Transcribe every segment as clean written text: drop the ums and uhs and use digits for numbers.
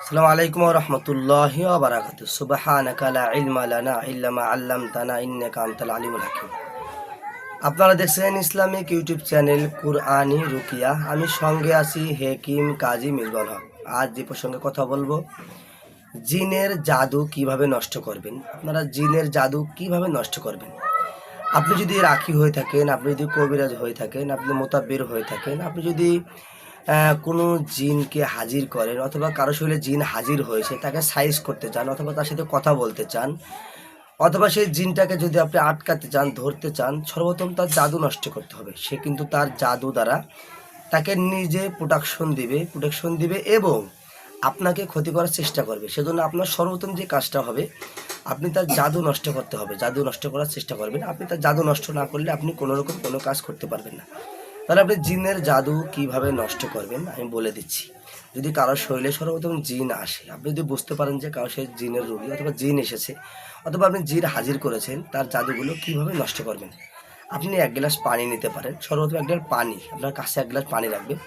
আসসালামু আলাইকুম ওয়া রাহমাতুল্লাহি ওয়া বারাকাতুহু। সুবহানাকা লা ইলমা লানা ইল্লা মা 'আল্লামতানা ইন্নাকা আনতাল আলিমুল হাকীম। আপনারা দেখছেন ইসলামিক ইউটিউব চ্যানেল কুরআনী রুকিয়া। আমি সঙ্গে আছি হেকিম কাজী মিসবাহ হক। আজ যে প্রসঙ্গে কথা বলবো, জিনের জাদু কিভাবে নষ্ট করবেন। আপনারা জিনের জাদু কিভাবে নষ্ট করবেন? আপনি যদি রাখি হয়ে থাকেন, আপনি যদি কবিরাজ হয়ে থাকেন, আপনি মোতাব্বির হয়ে থাকেন, আপনি যদি কোনো জিনকে হাজির করেন অথবা কারো শরীরে জিন হাজির হয়েছে তাকে সাইজ করতে চান অথবা তার সাথে কথা বলতে চান অথবা সেই জিনটাকে যদি আপনি আটকাতে চান, ধরতে চান, সর্বপ্রথম তার জাদু নষ্ট করতে হবে। সে কিন্তু তার জাদু দ্বারা তাকে নিজে প্রোটেকশন দিবে এবং আপনাকে ক্ষতি করার চেষ্টা করবে। সেজন্য আপনার সর্বপ্রথম যে কাজটা হবে, আপনি তার জাদু নষ্ট করতে হবে। জাদু নষ্ট করার চেষ্টা করবেন। আপনি তার জাদু নষ্ট না করলে আপনি কোনোরকম কোনো কাজ করতে পারবেন না। তাহলে আপনি জিনের জাদু কিভাবে নষ্ট করবেন আমি বলে দিচ্ছি। যদি কারোর শরীরে সর্বপ্রথম জিন আসে, আপনি যদি বুঝতে পারেন যে কারো সেই জিনের রোগী অথবা জিন এসেছে অথবা আপনি জিন হাজির করেছেন, তার জাদুগুলো কিভাবে নষ্ট করবেন। আপনি এক গ্লাস পানি নিতে পারেন। সর্বপ্রথম এক গ্লাস পানি, আপনার কাছে এক গ্লাস পানি রাখবেন।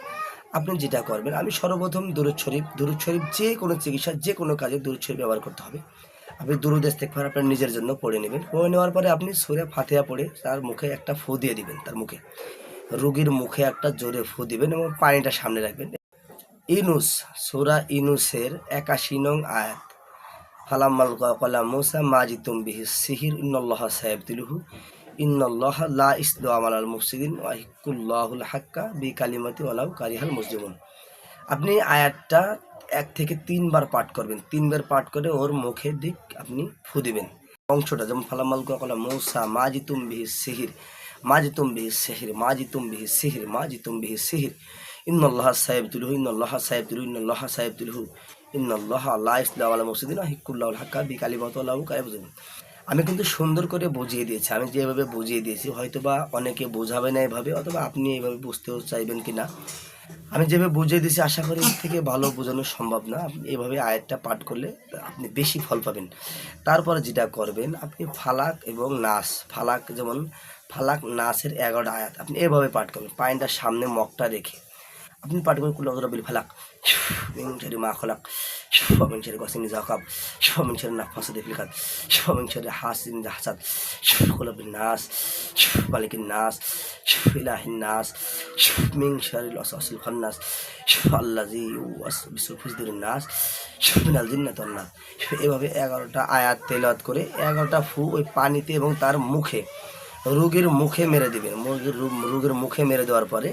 আপনি যেটা করবেন, আমি সর্বপ্রথম দুরূদ শরীফ যে কোনো চিকিৎসা যে কোনো কাজে দুরূদ শরীফ ব্যবহার করতে হবে। আপনি দুরূদ ইস্তেগফার আপনার নিজের জন্য পড়ে নেবেন। পড়ে নেওয়ার পরে আপনি সূরা ফাতিহা পড়ে তার মুখে একটা ফু দিয়ে দিবেন। তার মুখে, রোগীর মুখে একটা জোরে ফু দিবেন এবং পানিটা সামনে রাখবেন। ইউনুস, সূরা ইউনুসের ৮১ নং আয়াত, ফালাম্মাল ক্বালা মূসা মা জিতুম বিহিস সিহির ইন্নাল্লাহা সায়াবতিলুহু ইন্নাল্লাহা লা ইসলাহু আমালাল মুফসিদিন ওয়া ইয়াহিক্কুল্লাহুল হাক্কা বিকালিমাতি ওয়ালাউ কারিহাল মুজরিমুন। আপনি আয়াতটা ১ থেকে ৩ বার পাঠ করবেন। ৩ বার পাঠ করে ওর মুখের দিক আপনি ফু দিবেন। অংশটা যেমন ফালাম্মাল ক্বালা মূসা মা জিতুম বিহিস সিহির মা জিতুম বিহিস সিহির মা জিতুম বিহিস সিহির মা জিতুম বিহিস সিহির ইন্নাল্লাহা সায়াবতিলুহু ইন্নাল্লাহা সায়াবতিলুহু ইন্নাল্লাহা সায়াবতিলুহু ইন্নাল্লাহা লা ইসলাহু আলা মুফসিদিন ওয়া ইয়াহিক্কুল্লাহুল হাক্কা বিকালিমাতি ওয়ালাউ কারিহাল মুজরিমুন। আমি কিন্তু সুন্দর করে বুঝিয়ে দিয়েছি। আমি যেভাবে বুঝিয়ে দিয়েছি হয়তোবা অনেকে বোঝাবে না এভাবে, অথবা আপনি এভাবে বুঝতেও চাইবেন কি না। আমি যেভাবে বুঝিয়ে দিয়েছি আশা করি এর থেকে ভালো বোঝানো সম্ভব না। আপনি এভাবে আয়াতটা পাঠ করলে আপনি বেশি ফল পাবেন। তারপরে যেটা করবেন, আপনি ফালাক এবং নাস, ফালাক যেমন ফালাক নাসের ১১টা আয়াত আপনি এভাবে পাঠ করবেন। পায়ের সামনে মগটা রেখে আপনি পাঠ করবেন কুল আউযু বিরাব্বিল ফালাক মিন শাররি মা খালাক ওয়া মিন শাররি গাসিকিন ইযা ওয়াকাব ওয়া মিন শাররি নাফাসাতি ফিল উকাদ ওয়া মিন শাররি হাসিদিন ইযা হাসাদ কুল নাস মালিকিন নাস ইলাহিন নাস মিন শাররিল ওয়াসওয়াসিল খান্নাস আল্লাযী ইউওয়াসওয়িসু ফি সুদুরিন নাস মিনাল জিন্নাতি ওয়ান নাস। এভাবে ১১টা আয়াত তেলাওয়াত করে ১১টা ফু ওই পানিতে এবং তার মুখে, রোগীর মুখে মেরে দিবেন। রোগীর মুখে মেরে দেওয়ার পরে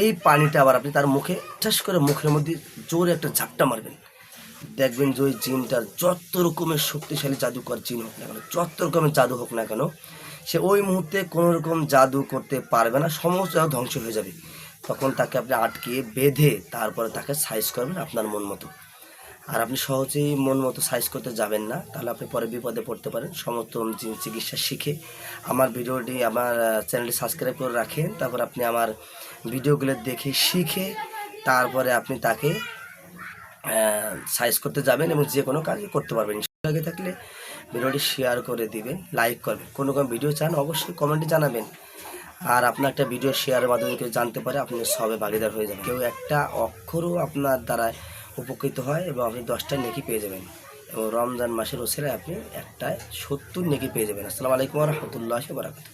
এই পানিটা আবার আপনি তার মুখে ঠাস করে মুখের মধ্যে জোরে একটা ঝাপটা মারবেন। দেখবেন যে ওই জিনটার যত রকমের শক্তিশালী জাদুকর জিন হোক না কেন, যত রকমের জাদু হোক না কেন, সে ওই মুহূর্তে কোনো রকম জাদু করতে পারবে না, সমস্ত ধ্বংস হয়ে যাবে। তখন তাকে আপনি আটকিয়ে বেঁধে তারপরে তাকে সাইজ করবেন আপনার মন মতো। আর আপনি সহজেই মন মতো সাইজ করতে যাবেন না, তাহলে আপনি পরে বিপদে পড়তে পারেন। সমস্ত চিকিৎসা শিখে আমার ভিডিওটি, আমার চ্যানেলটি সাবস্ক্রাইব করে রাখেন। তারপর আপনি আমার ভিডিওগুলো দেখে শিখে তারপরে আপনি তাকে সাইজ করতে যাবেন এবং যে কোনো কাজই করতে পারবেন। আগে থাকলে ভিডিওটি শেয়ার করে দিবেন, লাইক করবেন। কোনো ভিডিও চান অবশ্যই কমেন্টে জানাবেন। আর আপনার একটা ভিডিও শেয়ারের মাধ্যমে কেউ জানতে পারে, আপনি সবে ভাগিদার হয়ে যাবেন। কেউ একটা অক্ষরও আপনার দ্বারা উপকৃত হয় এবং আপনি 10টা নেকি পেয়ে যাবেন। এবং রমজান মাসের ওসিলায় আপনি একটা 70 নেকি পেয়ে যাবেন। আসসালামু আলাইকুম ওয়া রাহমাতুল্লাহি ওয়া বারাকাতুহু।